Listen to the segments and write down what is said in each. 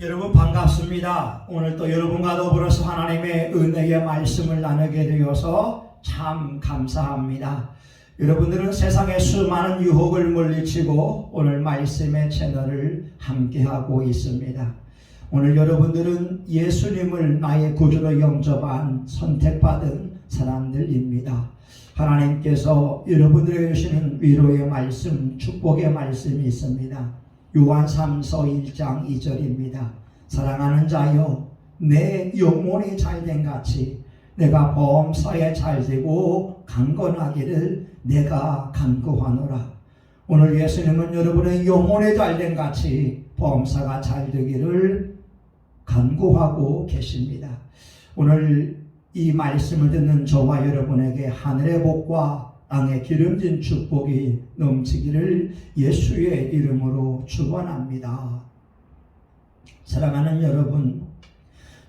여러분 반갑습니다. 오늘 또 여러분과 더불어서 하나님의 은혜의 말씀을 나누게 되어서 참 감사합니다. 여러분들은 세상의 수많은 유혹을 물리치고 오늘 말씀의 채널을 함께하고 있습니다. 오늘 여러분들은 예수님을 나의 구주로 영접한 선택받은 사람들입니다. 하나님께서 여러분들에게 주시는 위로의 말씀, 축복의 말씀이 있습니다. 요한 3서 1장 2절입니다. 사랑하는 자여, 내 영혼이 잘된 같이 내가 범사에 잘되고 강건하기를 내가 간구하노라. 오늘 예수님은 여러분의 영혼이 잘된 같이 범사가 잘되기를 간구하고 계십니다. 오늘 이 말씀을 듣는 저와 여러분에게 하늘의 복과 땅의 기름진 축복이 넘치기를 예수의 이름으로 축원합니다. 사랑하는 여러분,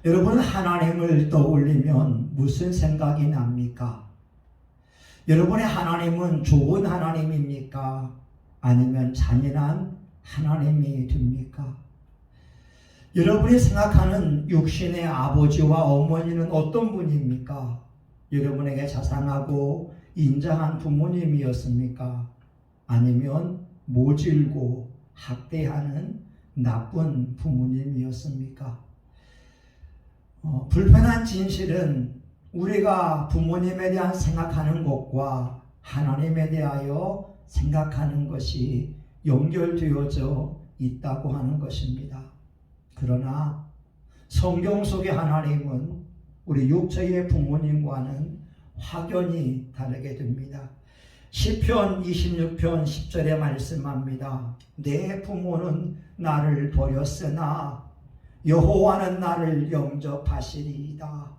여러분 하나님을 떠올리면 무슨 생각이 납니까? 여러분의 하나님은 좋은 하나님입니까? 아니면 잔인한 하나님이 됩니까? 여러분이 생각하는 육신의 아버지와 어머니는 어떤 분입니까? 여러분에게 자상하고 인자한 부모님이었습니까? 아니면 모질고 학대하는 나쁜 부모님이었습니까? 불편한 진실은 우리가 부모님에 대한 생각하는 것과 하나님에 대하여 생각하는 것이 연결되어져 있다고 하는 것입니다. 그러나 성경 속의 하나님은 우리 육체의 부모님과는 확연히 다르게 됩니다. 시편 26편 10절에 말씀합니다. 내 부모는 나를 버렸으나 여호와는 나를 영접하시리이다.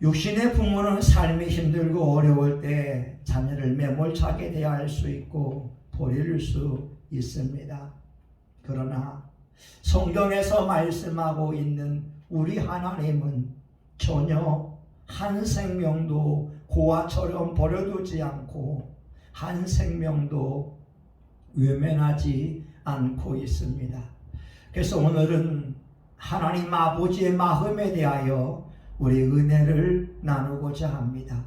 육신의 부모는 삶이 힘들고 어려울 때 자녀를 매몰차게 대할 수 있고 버릴 수 있습니다. 그러나 성경에서 말씀하고 있는 우리 하나님은 전혀 한 생명도 고아처럼 버려두지 않고 한 생명도 외면하지 않고 있습니다. 그래서 오늘은 하나님 아버지의 마음에 대하여 우리 은혜를 나누고자 합니다.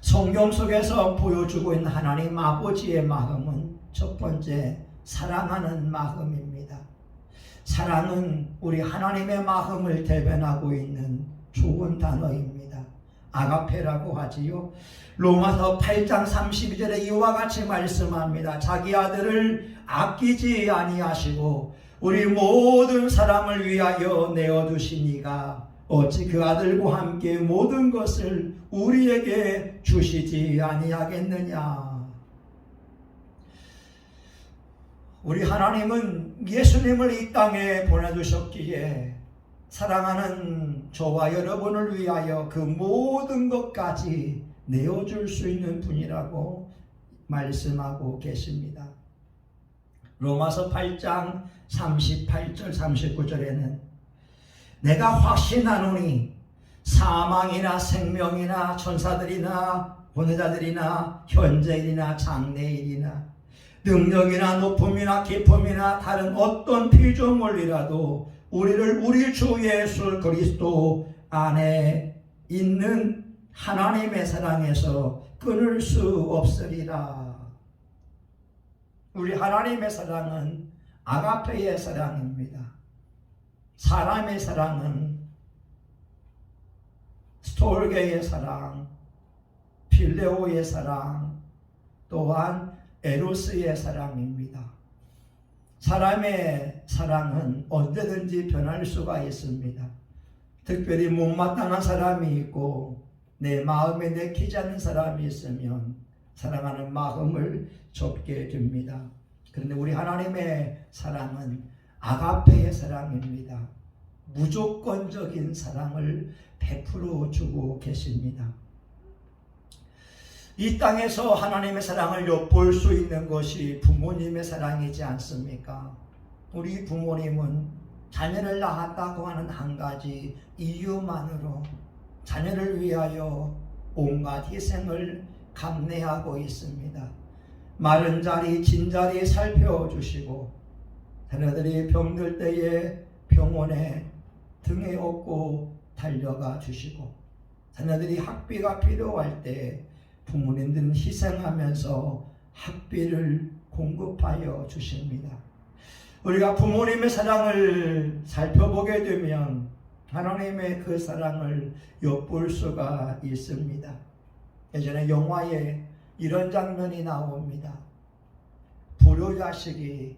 성경 속에서 보여주고 있는 하나님 아버지의 마음은 첫 번째 사랑하는 마음입니다. 사랑은 우리 하나님의 마음을 대변하고 있는 좋은 단어입니다. 아가페라고 하지요. 로마서 8장 32절에 이와 같이 말씀합니다. 자기 아들을 아끼지 아니하시고 우리 모든 사람을 위하여 내어두시니가 어찌 그 아들과 함께 모든 것을 우리에게 주시지 아니하겠느냐. 우리 하나님은 예수님을 이 땅에 보내주셨기에 사랑하는 저와 여러분을 위하여 그 모든 것까지 내어줄 수 있는 분이라고 말씀하고 계십니다. 로마서 8장 38절 39절에는 내가 확신하노니 사망이나 생명이나 천사들이나 권세자들이나 현재일이나 장래일이나 능력이나 높음이나 깊음이나 다른 어떤 피조물이라도 우리를 우리 주 예수 그리스도 안에 있는 하나님의 사랑에서 끊을 수 없으리라. 우리 하나님의 사랑은 아가페의 사랑입니다. 사람의 사랑은 스톨게의 사랑, 필레오의 사랑, 또한 에로스의 사랑입니다. 사람의 사랑은 언제든지 변할 수가 있습니다. 특별히 못마땅한 사람이 있고 내 마음에 내키지 않는 사람이 있으면 사랑하는 마음을 접게 됩니다. 그런데 우리 하나님의 사랑은 아가페의 사랑입니다. 무조건적인 사랑을 베풀어 주고 계십니다. 이 땅에서 하나님의 사랑을 엿볼 수 있는 것이 부모님의 사랑이지 않습니까? 우리 부모님은 자녀를 낳았다고 하는 한 가지 이유만으로 자녀를 위하여 온갖 희생을 감내하고 있습니다. 마른 자리, 진 자리 살펴주시고 자녀들이 병들 때에 병원에 등에 업고 달려가 주시고, 자녀들이 학비가 필요할 때 부모님들은 희생하면서 학비를 공급하여 주십니다. 우리가 부모님의 사랑을 살펴보게 되면 하나님의 그 사랑을 엿볼 수가 있습니다. 예전에 영화에 이런 장면이 나옵니다. 불효자식이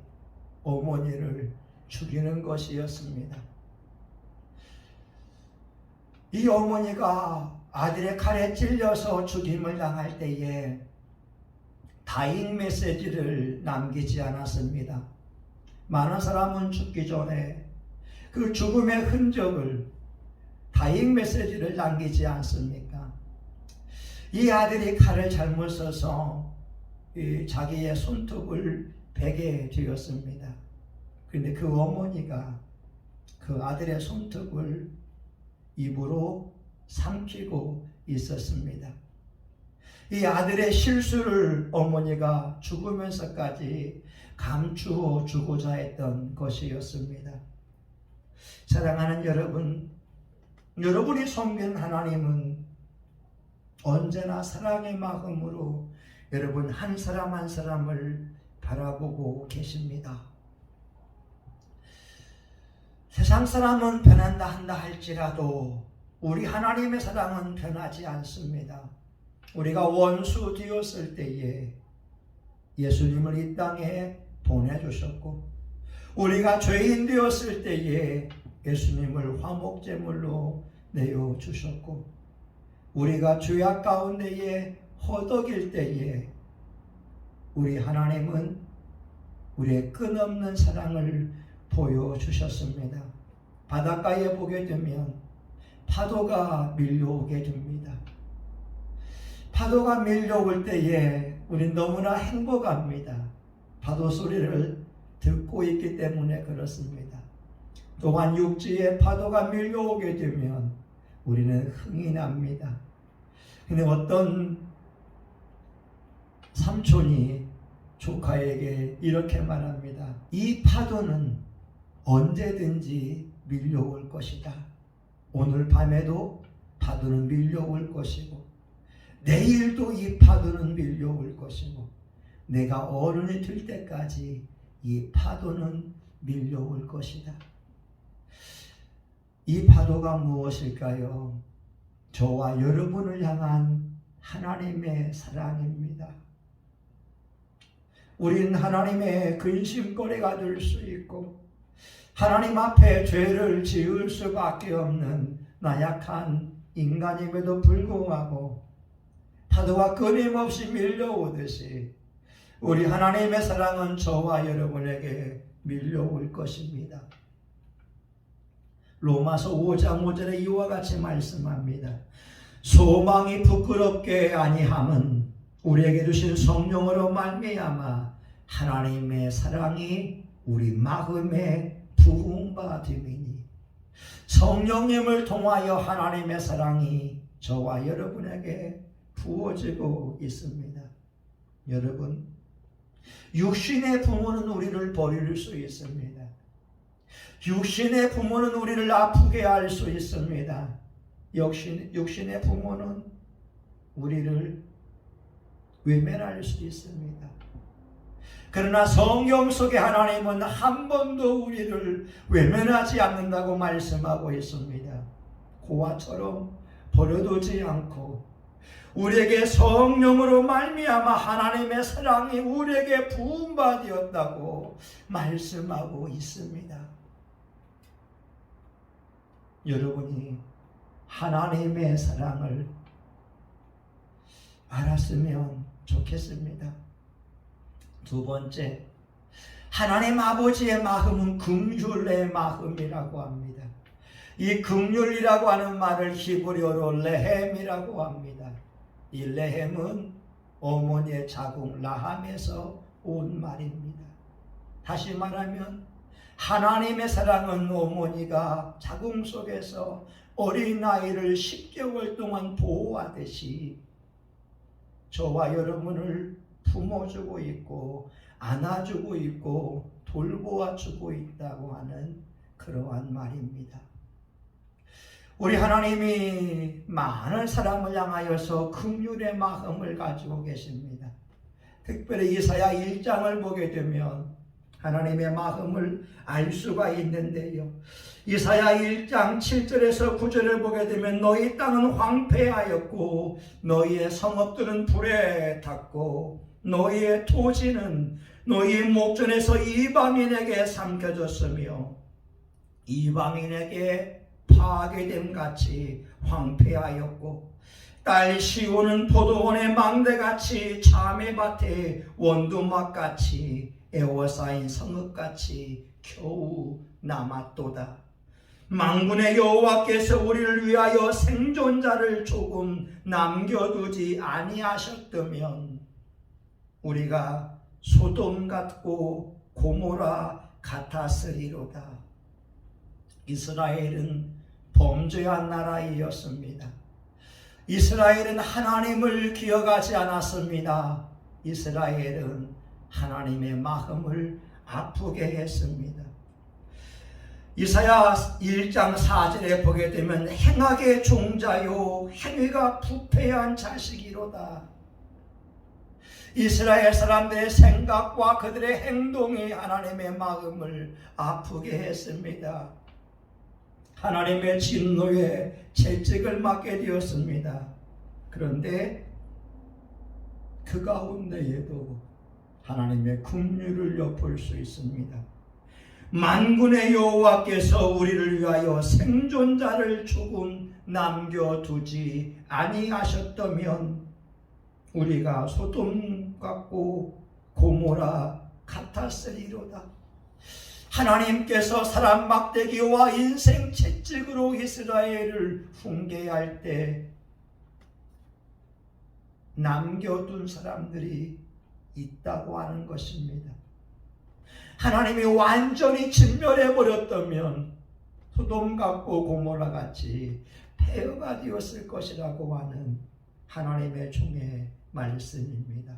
어머니를 죽이는 것이었습니다. 이 어머니가 아들의 칼에 찔려서 죽임을 당할 때에 다잉 메시지를 남기지 않았습니다. 많은 사람은 죽기 전에 그 죽음의 흔적을, 다잉 메시지를 남기지 않습니까? 이 아들이 칼을 잘못 써서 자기의 손톱을 베게 되었습니다. 그런데 그 어머니가 그 아들의 손톱을 입으로 삼키고 있었습니다. 이 아들의 실수를 어머니가 죽으면서까지 감추어 주고자 했던 것이었습니다. 사랑하는 여러분, 여러분이 섬긴 하나님은 언제나 사랑의 마음으로 여러분 한 사람 한 사람을 바라보고 계십니다. 세상 사람은 변한다 한다 할지라도 우리 하나님의 사랑은 변하지 않습니다. 우리가 원수 되었을 때에 예수님을 이 땅에 보내주셨고, 우리가 죄인 되었을 때에 예수님을 화목제물로 내어주셨고, 우리가 죄악 가운데에 허덕일 때에 우리 하나님은 우리의 끝없는 사랑을 보여주셨습니다. 바닷가에 보게 되면 파도가 밀려오게 됩니다. 파도가 밀려올 때에 우린 너무나 행복합니다. 파도 소리를 듣고 있기 때문에 그렇습니다. 또한 육지에 파도가 밀려오게 되면 우리는 흥이 납니다. 근데 어떤 삼촌이 조카에게 이렇게 말합니다. 이 파도는 언제든지 밀려올 것이다. 오늘 밤에도 파도는 밀려올 것이고, 내일도 이 파도는 밀려올 것이고, 내가 어른이 될 때까지 이 파도는 밀려올 것이다. 이 파도가 무엇일까요? 저와 여러분을 향한 하나님의 사랑입니다. 우린 하나님의 근심거리가 될 수 있고, 하나님 앞에 죄를 지을 수밖에 없는 나약한 인간임에도 불구하고 파도가 끊임없이 밀려오듯이 우리 하나님의 사랑은 저와 여러분에게 밀려올 것입니다. 로마서 5장 5절에 이와 같이 말씀합니다. 소망이 부끄럽게 아니함은 우리에게 주신 성령으로 말미암아 하나님의 사랑이 우리 마음에 부은 됨이니, 성령님을 통하여 하나님의 사랑이 저와 여러분에게 부어지고 있습니다. 여러분, 육신의 부모는 우리를 버릴 수 있습니다. 육신의 부모는 우리를 아프게 할 수 있습니다. 육신의 부모는 우리를 외면할 수 있습니다. 그러나 성경 속에 하나님은 한 번도 우리를 외면하지 않는다고 말씀하고 있습니다. 고아처럼 버려두지 않고 우리에게 성령으로 말미암아 하나님의 사랑이 우리에게 부은 바 되었다고 말씀하고 있습니다. 여러분이 하나님의 사랑을 알았으면 좋겠습니다. 두 번째, 하나님 아버지의 마음은 긍휼의 마음이라고 합니다. 이 긍휼이라고 하는 말을 히브리어로 레헴이라고 합니다. 이 레헴은 어머니의 자궁 라함에서 온 말입니다. 다시 말하면 하나님의 사랑은 어머니가 자궁 속에서 어린아이를 10개월 동안 보호하듯이 저와 여러분을 품어주고 있고 안아주고 있고 돌보아주고 있다고 하는 그러한 말입니다. 우리 하나님이 많은 사람을 향하여서 긍휼의 마음을 가지고 계십니다. 특별히 이사야 1장을 보게 되면 하나님의 마음을 알 수가 있는데요. 이사야 1장 7절에서 9절을 보게 되면 너희 땅은 황폐하였고 너희의 성읍들은 불에 탔고 너희의 토지는 너희 목전에서 이방인에게 삼켜졌으며 이방인에게 파괴됨 같이 황폐하였고 딸 시온은 포도원의 망대같이 참외밭의 원두막같이 에워싸인 성읍같이 겨우 남았도다. 만군의 여호와께서 우리를 위하여 생존자를 조금 남겨두지 아니하셨다면 우리가 소돔 같고 고모라 같았으리로다. 이스라엘은 범죄한 나라이었습니다. 이스라엘은 하나님을 기억하지 않았습니다. 이스라엘은 하나님의 마음을 아프게 했습니다. 이사야 1장 4절에 보게 되면 행악의 종자요 행위가 부패한 자식이로다. 이스라엘 사람들의 생각과 그들의 행동이 하나님의 마음을 아프게 했습니다. 하나님의 진노에 채찍을 맞게 되었습니다. 그런데 그 가운데에도 하나님의 긍휼을 엿볼 수 있습니다. 만군의 여호와께서 우리를 위하여 생존자를 조금 남겨두지 아니하셨다면 우리가 소돔 같고 고모라 같았으리로다. 하나님께서 사람 막대기와 인생 채찍으로 이스라엘을 훈계할 때 남겨둔 사람들이 있다고 하는 것입니다. 하나님이 완전히 진멸해버렸다면 소돔 같고 고모라 같이 폐허가 되었을 것이라고 하는 하나님의 종의 말씀입니다.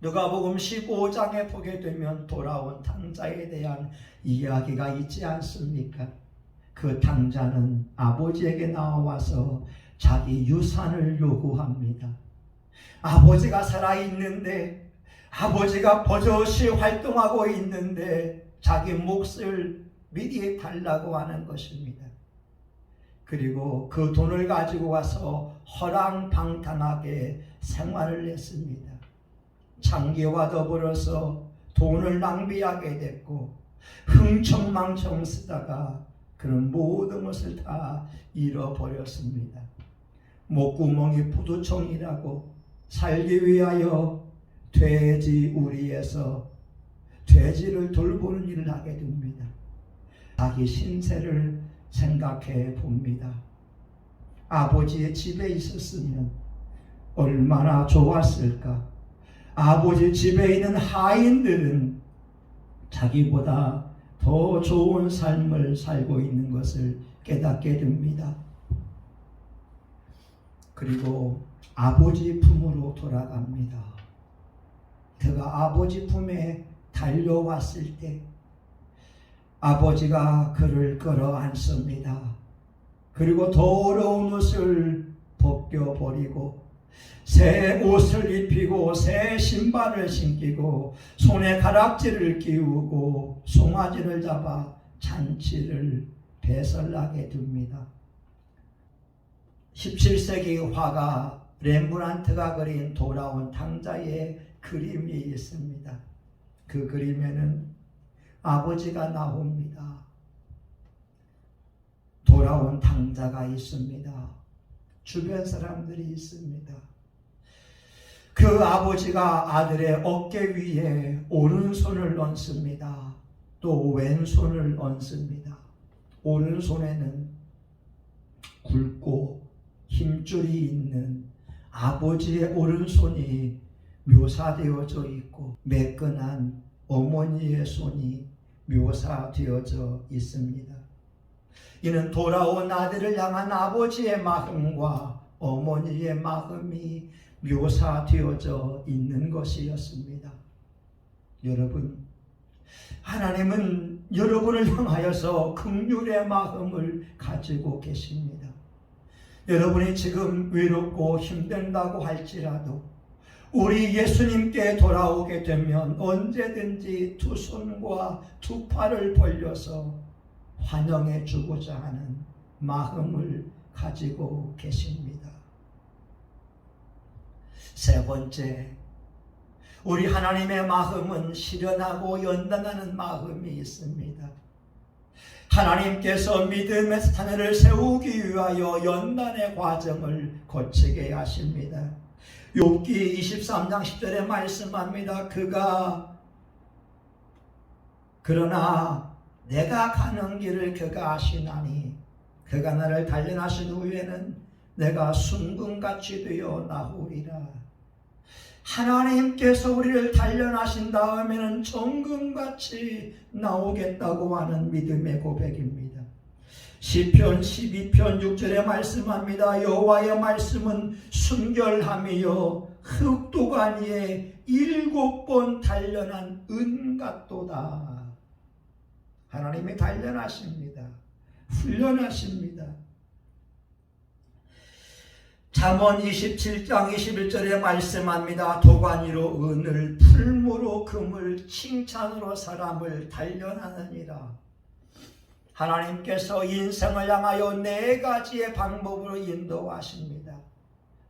누가복음 15장에 보게 되면 돌아온 탕자에 대한 이야기가 있지 않습니까? 그 탕자는 아버지에게 나와서 자기 유산을 요구합니다. 아버지가 살아있는데, 아버지가 버젓이 활동하고 있는데 자기 몫을 미리 달라고 하는 것입니다. 그리고 그 돈을 가지고 와서 허랑방탕하게 생활을 했습니다. 장기와 더불어서 돈을 낭비하게 됐고 흥청망청 쓰다가 그런 모든 것을 다 잃어버렸습니다. 목구멍이 포도청이라고 살기 위하여 돼지 우리에서 돼지를 돌보는 일을 하게 됩니다. 자기 신세를 생각해 봅니다. 아버지의 집에 있었으면 얼마나 좋았을까. 아버지 집에 있는 하인들은 자기보다 더 좋은 삶을 살고 있는 것을 깨닫게 됩니다. 그리고 아버지 품으로 돌아갑니다. 그가 아버지 품에 달려왔을 때 아버지가 그를 끌어안습니다. 그리고 더러운 옷을 벗겨버리고 새 옷을 입히고 새 신발을 신기고 손에 가락지를 끼우고 송아지를 잡아 잔치를 배설하게 됩니다. 17세기 화가 렘브란트가 그린 돌아온 탕자의 그림이 있습니다. 그 그림에는 아버지가 나옵니다. 돌아온 탕자가 있습니다. 주변 사람들이 있습니다. 그 아버지가 아들의 어깨 위에 오른손을 얹습니다. 또 왼손을 얹습니다. 오른손에는 굵고 힘줄이 있는 아버지의 오른손이 묘사되어져 있고 매끈한 어머니의 손이 묘사되어져 있습니다. 이는 돌아온 아들을 향한 아버지의 마음과 어머니의 마음이 묘사되어져 있는 것이었습니다. 여러분, 하나님은 여러분을 향하여서 긍휼의 마음을 가지고 계십니다. 여러분이 지금 외롭고 힘든다고 할지라도 우리 예수님께 돌아오게 되면 언제든지 두 손과 두 팔을 벌려서 환영해 주고자 하는 마음을 가지고 계십니다. 세 번째, 우리 하나님의 마음은 실현하고 연단하는 마음이 있습니다. 하나님께서 믿음의 자녀를 세우기 위하여 연단의 과정을 거치게 하십니다. 욥기 23장 10절에 말씀합니다. 그러나 내가 가는 길을 그가 아시나니 그가 나를 단련하신 후에는 내가 순금같이 되어 나오리라. 하나님께서 우리를 단련하신 다음에는 정금같이 나오겠다고 하는 믿음의 고백입니다. 시편 12편 6절에 말씀합니다. 여호와의 말씀은 순결함이요 흑도가니에 7번 단련한 은 같도다. 하나님이 단련하십니다. 훈련하십니다. 잠언 27장 21절에 말씀합니다. 도가니로 은을, 풀무로 금을, 칭찬으로 사람을 단련하느니라. 하나님께서 인생을 향하여 4가지의 방법으로 인도하십니다.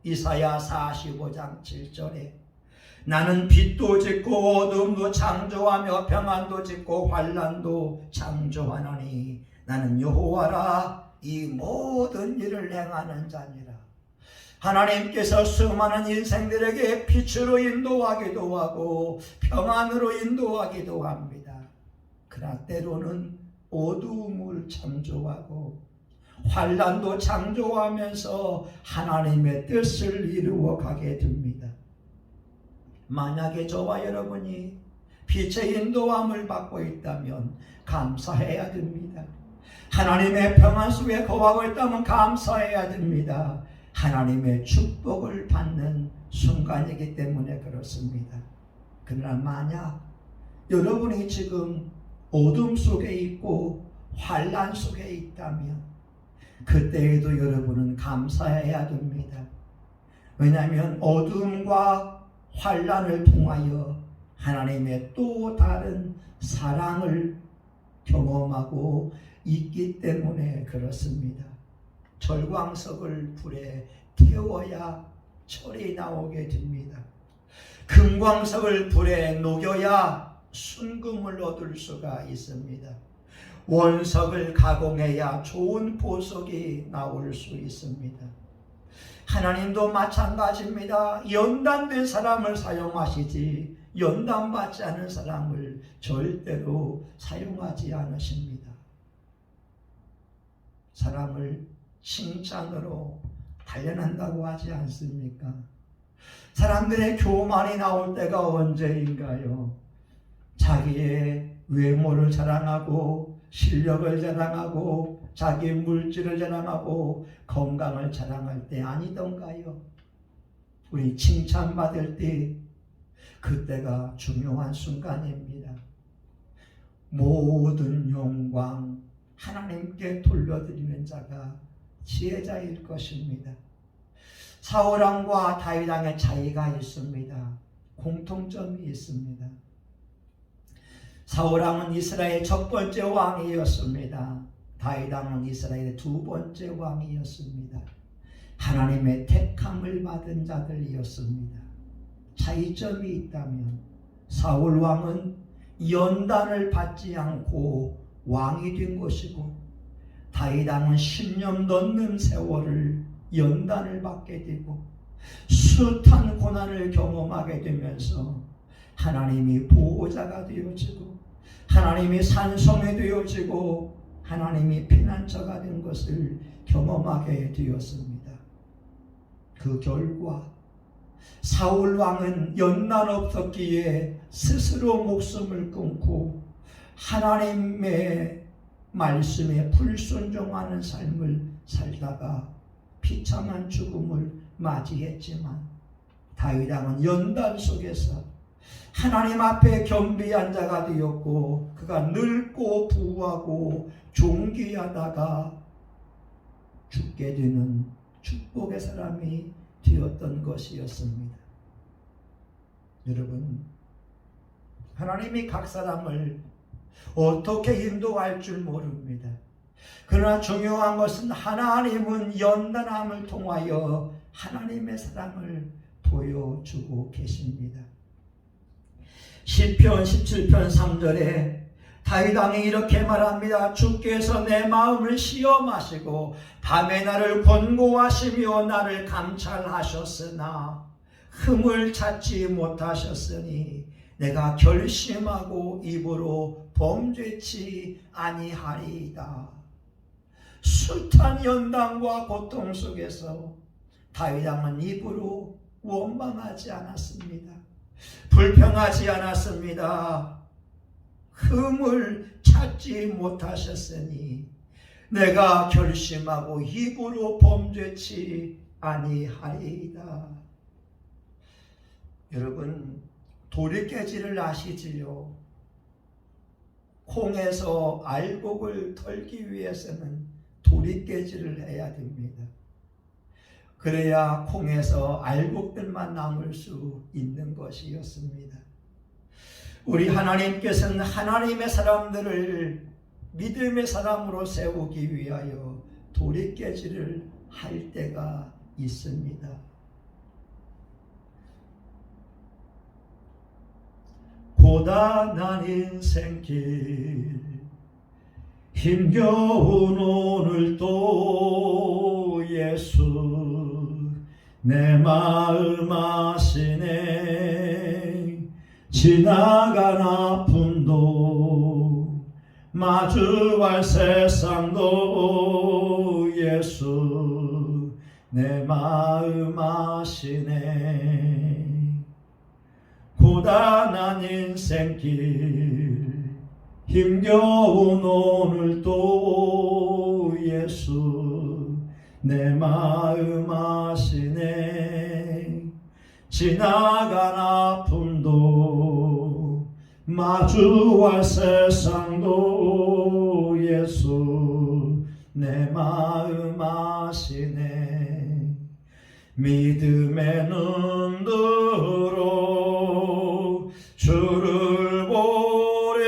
이사야 45장 7절에 나는 빛도 짓고 어둠도 창조하며 평안도 짓고 환난도 창조하노니 나는 여호와라 이 모든 일을 행하는 자니라. 하나님께서 수많은 인생들에게 빛으로 인도하기도 하고 평안으로 인도하기도 합니다. 그러나 때로는 어두움을 창조하고 환난도 창조하면서 하나님의 뜻을 이루어 가게 됩니다. 만약에 저와 여러분이 빛의 인도함을 받고 있다면 감사해야 됩니다. 하나님의 평안 속에 거하고 있다면 감사해야 됩니다. 하나님의 축복을 받는 순간이기 때문에 그렇습니다. 그러나 만약 여러분이 지금 어둠 속에 있고 환난 속에 있다면 그때에도 여러분은 감사해야 됩니다. 왜냐하면 어둠과 환난을 통하여 하나님의 또 다른 사랑을 경험하고 있기 때문에 그렇습니다. 절광석을 불에 태워야 철이 나오게 됩니다. 금광석을 불에 녹여야 순금을 얻을 수가 있습니다. 원석을 가공해야 좋은 보석이 나올 수 있습니다. 하나님도 마찬가지입니다. 연단된 사람을 사용하시지 연단받지 않은 사람을 절대로 사용하지 않으십니다. 사람을 칭찬으로 단련한다고 하지 않습니까? 사람들의 교만이 나올 때가 언제인가요? 자기의 외모를 자랑하고 실력을 자랑하고 자기 물질을 자랑하고 건강을 자랑할 때 아니던가요? 우리 칭찬받을 때 그때가 중요한 순간입니다. 모든 영광 하나님께 돌려드리는 자가 지혜자일 것입니다. 사울왕과 다윗왕의 차이가 있습니다. 공통점이 있습니다. 사울왕은 이스라엘의 첫 번째 왕이었습니다. 다윗왕은 이스라엘의 두 번째 왕이었습니다. 하나님의 택함을 받은 자들이었습니다. 차이점이 있다면 사울왕은 연단을 받지 않고 왕이 된 것이고 다윗왕은 10년 넘는 세월을 연단을 받게 되고 숱한 고난을 경험하게 되면서 하나님이 보호자가 되어지고 하나님이 산성이 되어지고 하나님이 피난처가 된 것을 경험하게 되었습니다. 그 결과 사울왕은 연단 없었기에 스스로 목숨을 끊고 하나님의 말씀에 불순종하는 삶을 살다가 비참한 죽음을 맞이했지만 다윗왕은 연단 속에서 하나님 앞에 겸비한 자가 되었고 그가 늙고 부하고 존귀하다가 죽게 되는 축복의 사람이 되었던 것이었습니다. 여러분, 하나님이 각 사람을 어떻게 인도할 줄 모릅니다. 그러나 중요한 것은 하나님은 연단함을 통하여 하나님의 사랑을 보여주고 계십니다. 시편 17편 3절에 다윗 왕이 이렇게 말합니다. 주께서 내 마음을 시험하시고 밤에 나를 권고하시며 나를 감찰하셨으나 흠을 찾지 못하셨으니 내가 결심하고 입으로 범죄치 아니하리이다. 숱한 연단과 고통 속에서 다윗 왕은 입으로 원망하지 않았습니다. 불평하지 않았습니다. 흠을 찾지 못하셨으니 내가 결심하고 입으로 범죄치 아니하리이다. 여러분, 도리깨질을 아시지요? 콩에서 알곡을 털기 위해서는 도리깨질을 해야 됩니다. 그래야 콩에서 알곡들만 남을 수 있는 것이었습니다. 우리 하나님께서는 하나님의 사람들을 믿음의 사람으로 세우기 위하여 도리깨질을 할 때가 있습니다. 고단한 인생길 힘겨운 오늘도 예수 내 마음 아시네. 지나간 아픔도 마주할 세상도 예수 내 마음 아시네. 고단한 인생길 힘겨운 오늘도 예수 내 마음 아시네. 지나간 아픔도 마주할 세상도 예수 내 마음 아시네. 믿음의 눈으로 주를 보래.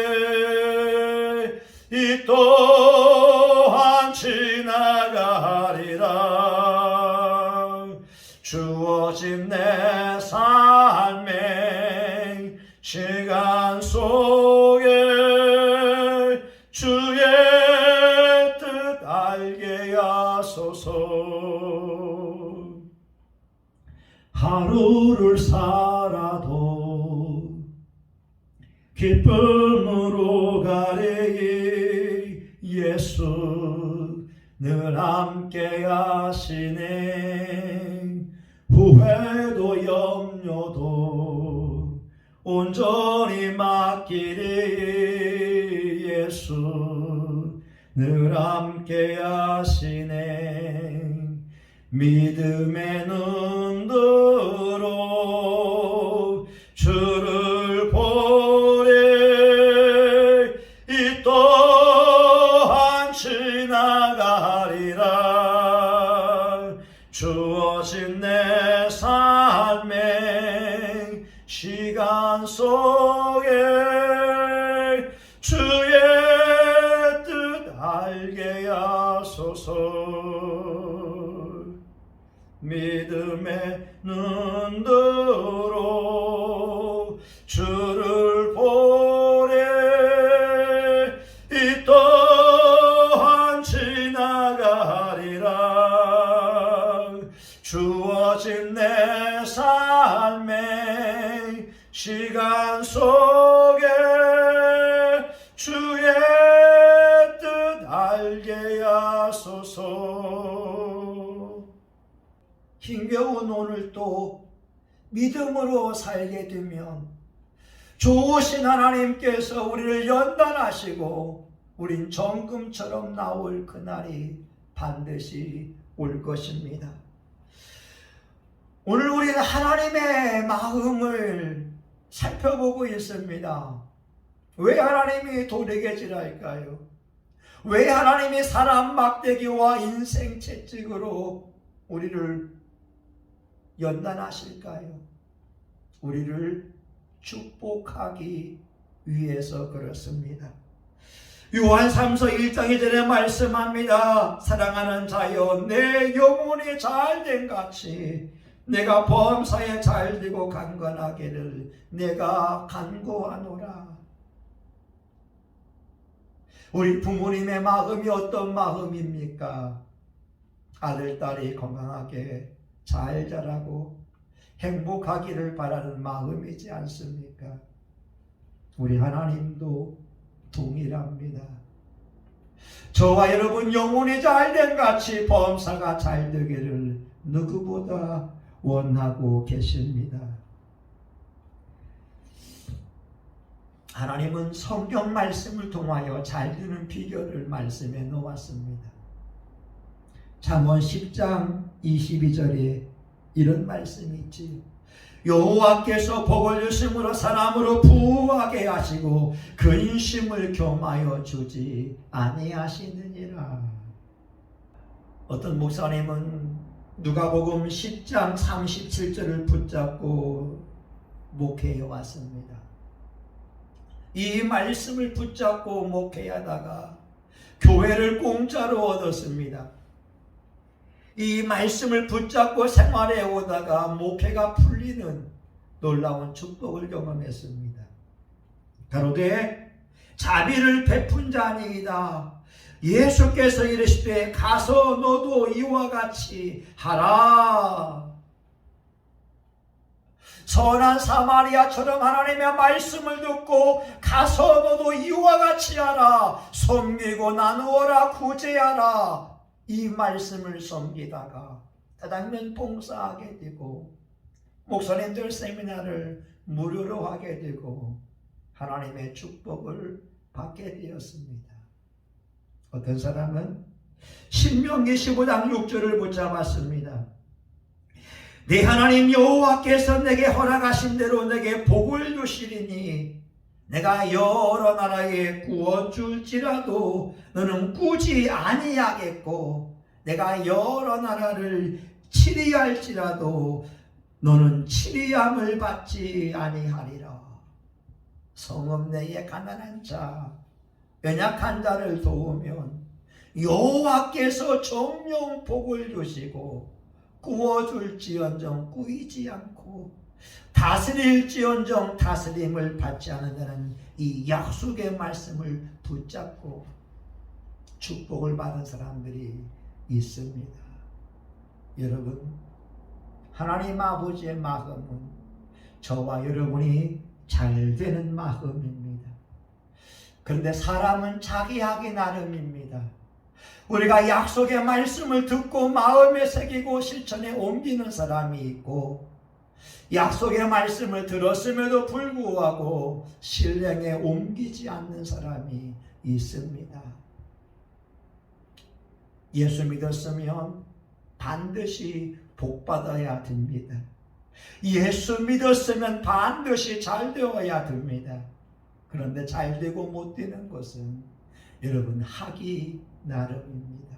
이 또한 지나가리라. 주어진 내 삶의 시간 속에 주의 뜻 알게 하소서. 하루를 살아도 기쁨으로 가리. 예수 늘 함께 하시네. 후회도 염려도 온전히 맡기리. 예수 늘 함께 하시네. 믿음의 눈으로 주를 보래. 이 또한 지나가리라. 주어진 내 삶의 시간 속에 주의 뜻 알게 하소서. 믿음의 눈으로 주를 보래. 이 또한 지나가리라. 주어진 내 삶의 시간 속에 주의 뜻 알게 하소서. 힘겨운 오늘도 믿음으로 살게 되면 좋으신 하나님께서 우리를 연단하시고 우린 정금처럼 나올 그날이 반드시 올 것입니다. 오늘 우리는 하나님의 마음을 살펴보고 있습니다. 왜 하나님이 도래개질할까요? 왜 하나님이 사람 막대기와 인생 채찍으로 우리를 연단하실까요? 우리를 축복하기 위해서 그렇습니다. 요한 3서 1장 2절에 말씀합니다. 사랑하는 자여, 내 영혼이 잘된 같이 내가 범사에 잘되고 강건하기를 내가 간구하노라. 우리 부모님의 마음이 어떤 마음입니까? 아들, 딸이 건강하게 잘 자라고 행복하기를 바라는 마음이지 않습니까? 우리 하나님도 동일합니다. 저와 여러분 영혼이 잘된 같이 범사가 잘 되기를 누구보다 원하고 계십니다. 하나님은 성경 말씀을 통하여 잘 되는 비결을 말씀해 놓았습니다. 잠언 10장 22절에 이런 말씀이 있지요. 여호와께서 복을 주심으로 사람으로 부하게 하시고 근심을 겸하여 주지 아니하시느니라. 어떤 목사님은 누가복음 10장 37절을 붙잡고 목회해 왔습니다. 이 말씀을 붙잡고 목회하다가 교회를 공짜로 얻었습니다. 이 말씀을 붙잡고 생활해 오다가 목회가 풀리는 놀라운 축복을 경험했습니다. 가로되 자비를 베푼 자니이다. 예수께서 이르시되 가서 너도 이와 같이 하라. 선한 사마리아처럼 하나님의 말씀을 듣고 가서 너도 이와 같이 하라. 섬기고 나누어라. 구제하라. 이 말씀을 섬기다가 다당면 봉사하게 되고 목사님들 세미나를 무료로 하게 되고 하나님의 축복을 받게 되었습니다. 어떤 사람은 신명기 15장 6절을 붙잡았습니다. 내 하나님 여호와께서 내게 허락하신 대로 내게 복을 주시리니 내가 여러 나라에 구워줄지라도 너는 꾸지 아니하겠고 내가 여러 나라를 치리할지라도 너는 치리함을 받지 아니하리라. 성읍 내에 가난한 자, 연약한 자를 도우면 여호와께서 정령 복을 주시고 구워줄지언정 꾸이지 않고 다스릴지언정 다스림을 받지 않는다는 이 약속의 말씀을 붙잡고 축복을 받은 사람들이 있습니다. 여러분, 하나님 아버지의 마음은 저와 여러분이 잘 되는 마음입니다. 그런데 사람은 자기 하기 나름입니다. 우리가 약속의 말씀을 듣고 마음에 새기고 실천에 옮기는 사람이 있고 약속의 말씀을 들었음에도 불구하고 실행에 옮기지 않는 사람이 있습니다. 예수 믿었으면 반드시 복받아야 됩니다. 예수 믿었으면 반드시 잘 되어야 됩니다. 그런데 잘 되고 못 되는 것은 여러분 하기 나름입니다.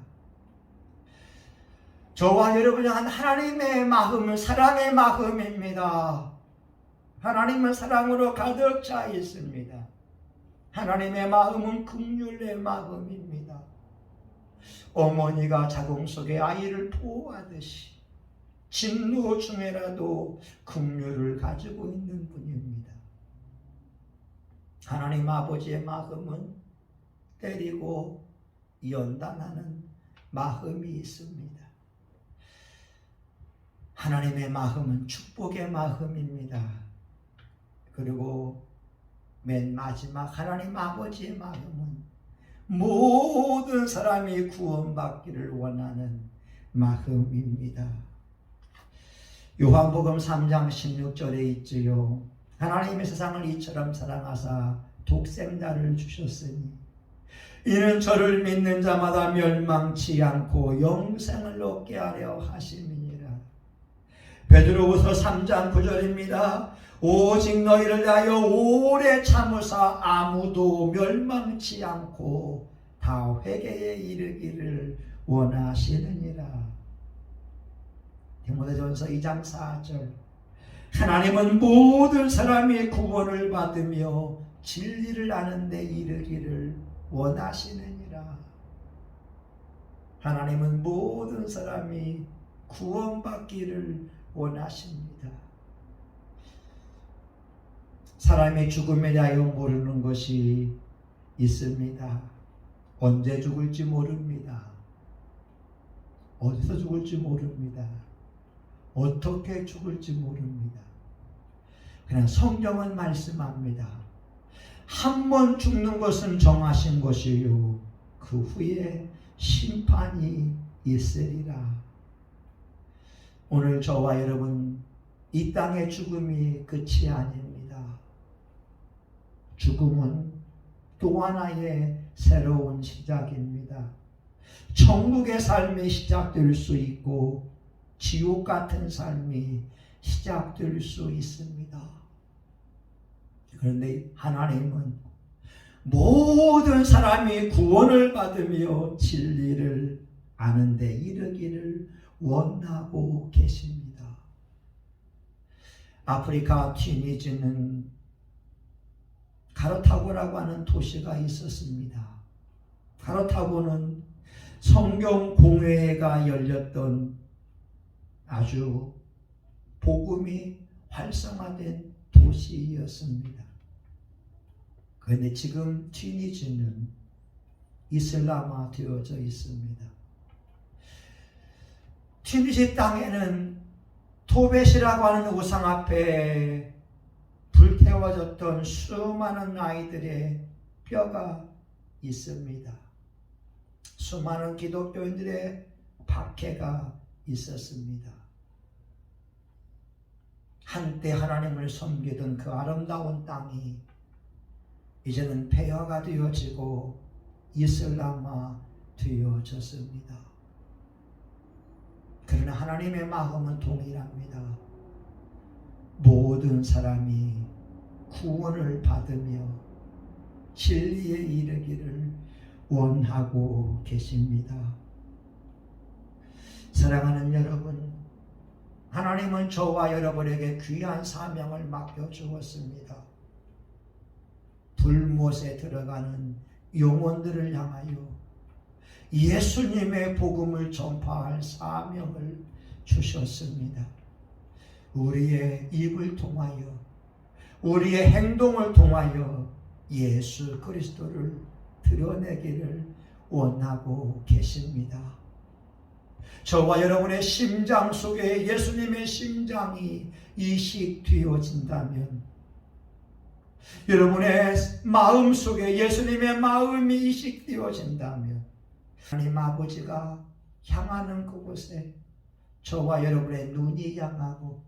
저와 여러분이 한 하나님의 마음은 사랑의 마음입니다. 하나님은 사랑으로 가득 차 있습니다. 하나님의 마음은 긍휼의 마음입니다. 어머니가 자궁 속에 아이를 보호하듯이 진노 중에라도 긍휼을 가지고 있는 분입니다. 하나님 아버지의 마음은 때리고 연단하는 마음이 있습니다. 하나님의 마음은 축복의 마음입니다. 그리고 맨 마지막 하나님 아버지의 마음은 모든 사람이 구원받기를 원하는 마음입니다. 요한복음 3장 16절에 있지요. 하나님의 세상을 이처럼 사랑하사 독생자를 주셨으니 이는 저를 믿는 자마다 멸망치 않고 영생을 얻게 하려 하심이니라. 베드로후서 3장 9절입니다. 오직 너희를 위하여 오래 참으사 아무도 멸망치 않고 다 회개에 이르기를 원하시느니라. 디모데전서 2장 4절. 하나님은 모든 사람이 구원을 받으며 진리를 아는 데 이르기를 원하시느니라. 하나님은 모든 사람이 구원받기를 원하십니다. 사람의 죽음에 대하여 모르는 것이 있습니다. 언제 죽을지 모릅니다. 어디서 죽을지 모릅니다. 어떻게 죽을지 모릅니다. 그냥 성경은 말씀합니다. 한 번 죽는 것은 정하신 것이요 그 후에 심판이 있으리라. 오늘 저와 여러분, 이 땅의 죽음이 끝이 아닙니다. 죽음은 또 하나의 새로운 시작입니다. 천국의 삶이 시작될 수 있고 지옥 같은 삶이 시작될 수 있습니다. 그런데 하나님은 모든 사람이 구원을 받으며 진리를 아는 데 이르기를 원하고 계십니다. 아프리카 튀니지는 카르타고라고 하는 도시가 있었습니다. 카르타고는 성경 공회가 열렸던 아주 복음이 활성화된 도시였습니다. 그런데 지금 튀니지는 이슬람화 되어져 있습니다. 튀니지 땅에는 토벳이라고 하는 우상 앞에 불태워졌던 수많은 아이들의 뼈가 있습니다. 수많은 기독교인들의 박해가 있었습니다. 한때 하나님을 섬기던 그 아름다운 땅이 이제는 폐허가 되어지고 이슬람화 되어졌습니다. 그러나 하나님의 마음은 동일합니다. 모든 사람이 구원을 받으며 진리에 이르기를 원하고 계십니다. 사랑하는 여러분, 하나님은 저와 여러분에게 귀한 사명을 맡겨주었습니다. 불못에 들어가는 영혼들을 향하여 예수님의 복음을 전파할 사명을 주셨습니다. 우리의 입을 통하여, 우리의 행동을 통하여 예수 그리스도를 드러내기를 원하고 계십니다. 저와 여러분의 심장 속에 예수님의 심장이 이식되어진다면, 여러분의 마음 속에 예수님의 마음이 이식되어진다면, 하나님 아버지가 향하는 그곳에 저와 여러분의 눈이 향하고,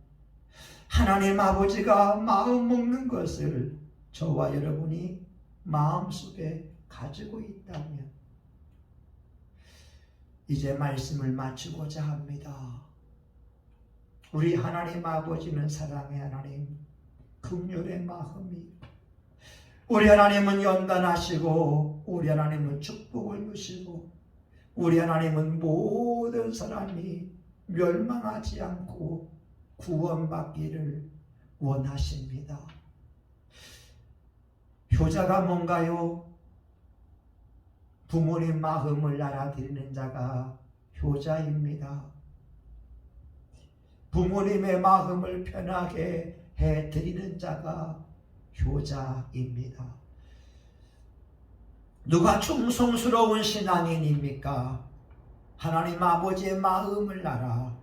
하나님 아버지가 마음 먹는 것을 저와 여러분이 마음속에 가지고 있다면, 이제 말씀을 마치고자 합니다. 우리 하나님 아버지는 사랑의 하나님, 긍휼의 마음이, 우리 하나님은 연단하시고, 우리 하나님은 축복을 주시고, 우리 하나님은 모든 사람이 멸망하지 않고 구원받기를 원하십니다. 효자가 뭔가요? 부모님 마음을 알아드리는 자가 효자입니다. 부모님의 마음을 편하게 해드리는 자가 효자입니다. 누가 충성스러운 신앙인입니까? 하나님 아버지의 마음을 알아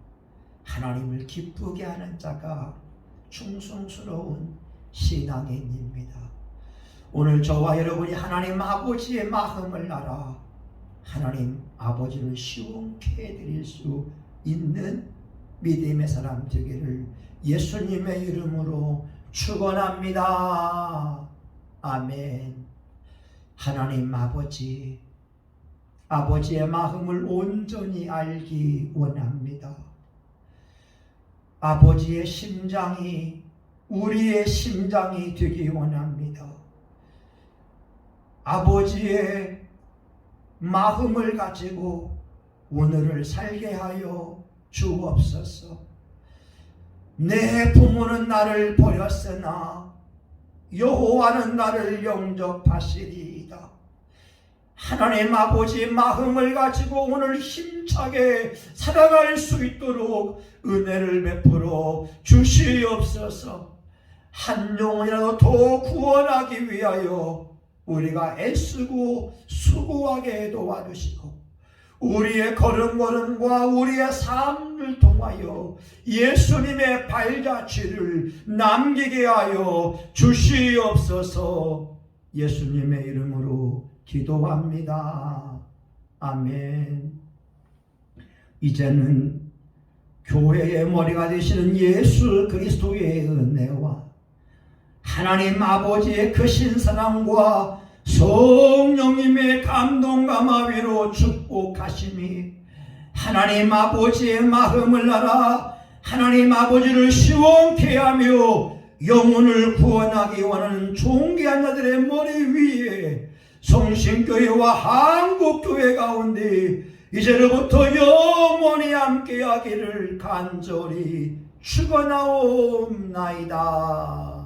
하나님을 기쁘게 하는 자가 충성스러운 신앙인입니다. 오늘 저와 여러분이 하나님 아버지의 마음을 알아 하나님 아버지를 시원케 해드릴 수 있는 믿음의 사람 되기를 예수님의 이름으로 축원합니다. 아멘. 하나님 아버지, 아버지의 마음을 온전히 알기 원합니다. 아버지의 심장이 우리의 심장이 되기 원합니다. 아버지의 마음을 가지고 오늘을 살게 하여 주옵소서. 내 부모는 나를 버렸으나 여호와는 나를 영접하시리이다. 하나님 아버지 마음을 가지고 오늘 힘차게 살아갈 수 있도록 은혜를 베풀어 주시옵소서. 한 영혼이라도 더 구원하기 위하여 우리가 애쓰고 수고하게 도와주시고 우리의 걸음걸음과 우리의 삶을 통하여 예수님의 발자취를 남기게 하여 주시옵소서. 예수님의 이름으로 기도합니다. 아멘. 이제는 교회의 머리가 되시는 예수 그리스도의 은혜와 하나님 아버지의 크신 사랑과 성령님의 감동과 마위로 축복하심이 하나님 아버지의 마음을 알아 하나님 아버지를 시원케 하며 영혼을 구원하기 원하는 존귀한 자들의 머리 위에 성신교회와 한국교회 가운데 이제로부터 영원히 함께하기를 간절히 축원하옵나이다.